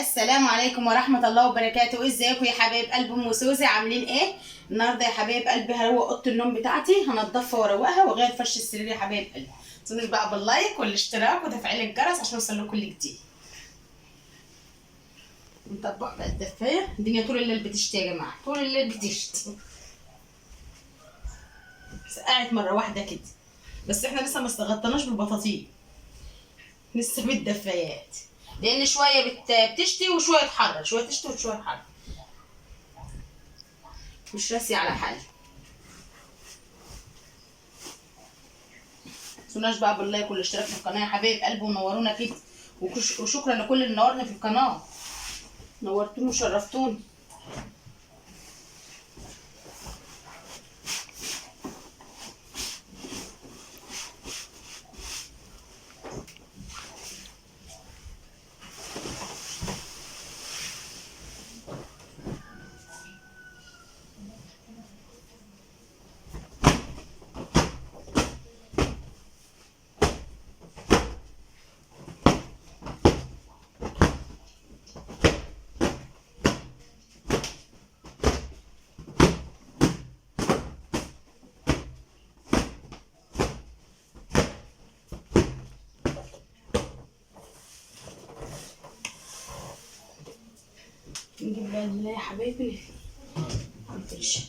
السلام عليكم ورحمة الله وبركاته. ازيكم يا حبايب قلب ام سوزي؟ عاملين ايه النهارده يا حبايب قلبي؟ هروق اوضه النوم بتاعتي، هنضفها واروقها واغير فرش السرير يا حبايب قلبي. متنسوش بقى باللايك والاشتراك وتفعيل الجرس عشان يوصلكوا كل جديد. نطبق بقى الدفايه. الدنيا طول الليل بتشتي يا جماعه، طول الليل بتشتي. سقعت مره واحده كده، بس احنا لسه ما استغطيناش بالبطاطين، لسه بالدفايات، لان شويه بتشتي وشويه تحرر، شويه تشتي وشويه تحرر، مش راسي على حل. متنسوناش بقى باللايك والاشتراك في القناه يا حبايب قلبي، ونورونا كده. وشكرا لكل اللي نورنا في القناه، نورتوني وشرفتوني. نجيب بقى الملاية يا حبايبي نفرش.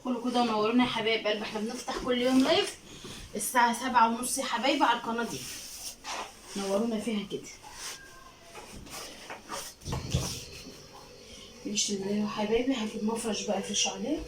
كله كده ونورونا يا حبايب قلبي. احنا بنفتح كل يوم لايف الساعة 7:30 يا حبايبي على القناة دي، نورونا فيها كده. مش الملاية يا حبايبي، هجيب مفرش بقى افرش عليه.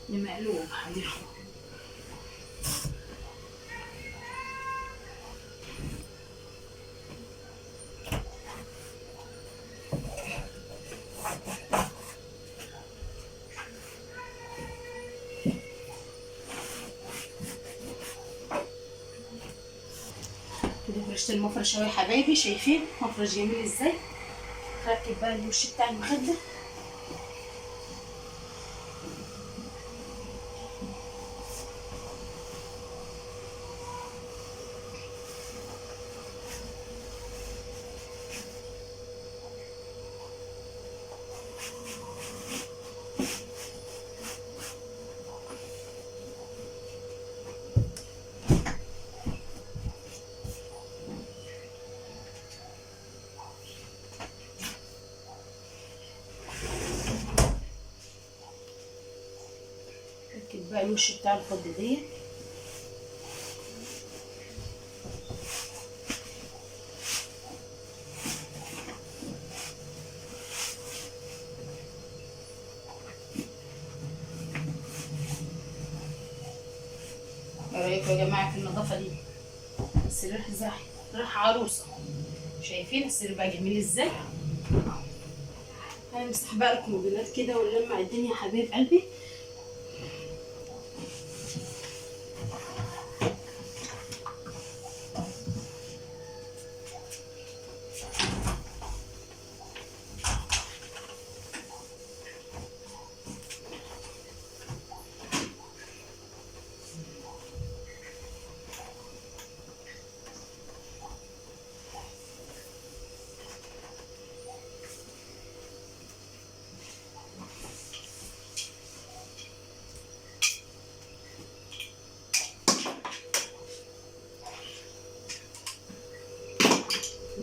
لمقلوب حبيبي. كده فرشت المفرش اهو يا حبايبي، شايفين مفرش جميل ازاي؟ هركب بقى الوش بتاع المخده. ركب بقى الوش بتاع الفضه دي. ايه رايكم يا جماعه في النظافه دي؟ السرير زاحي، راح عروسه. شايفين السرير بقى جميل ازاي؟ هنمسح بقى الكومودينات كده ونلمع الدنيا يا حبايب قلبي.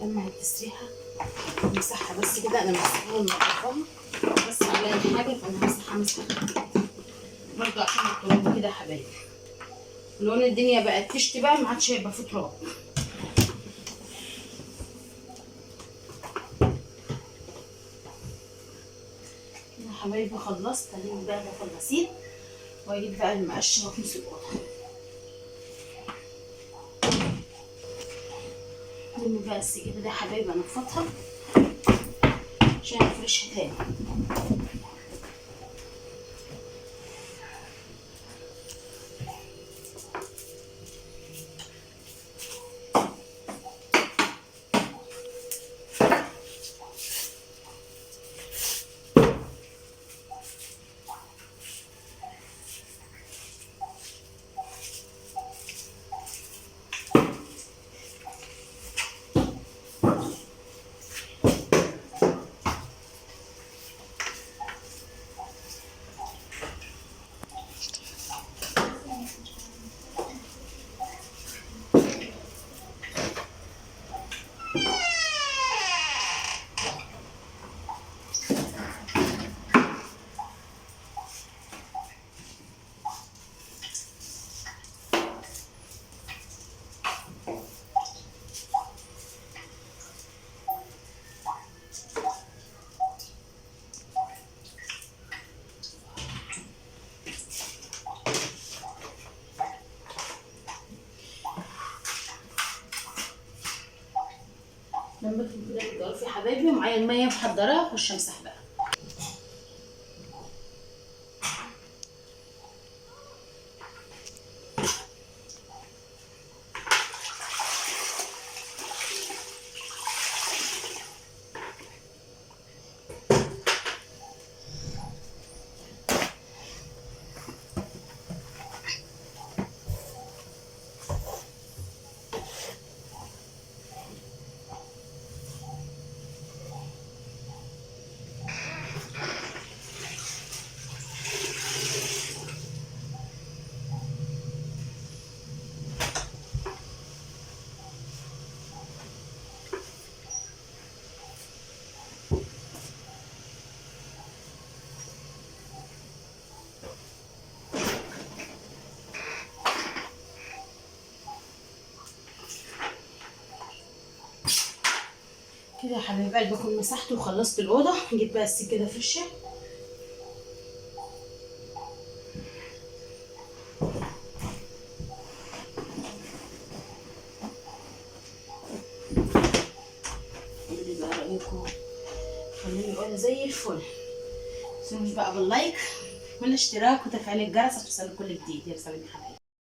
لما التسريحه امسحها بس كده، انا مسحها ومنضفاها بس على حاجه، فانا همسحها مسحه برضه عشان التراب كده يا حبايبي. لون الدنيا بقت تشتي بقى، ما عادش هيبقى فيه تراب. كده يا حبايبي خلصت. هجيب بقى ده الغسيل واجيب بقى المقشه واكنس الاوضه. نلم بقى السجاده دي يا حبايبي انفضها عشان افرشها تاني. لميتهم كده بالجرف يا حبايبي، ومعايا الميه محضره، اخش امسح بقى. كده يا حبايب قلبي اكون مسحت وخلصت الاوضه. نجيب بقى السكه فرشه. قولي بقى رايكم، خلوني الاوضه زي الفل. متنسوش بقى باللايك والاشتراك وتفعيل الجرس عشان توصلوا كل جديد. يا سلام يا حبايبي.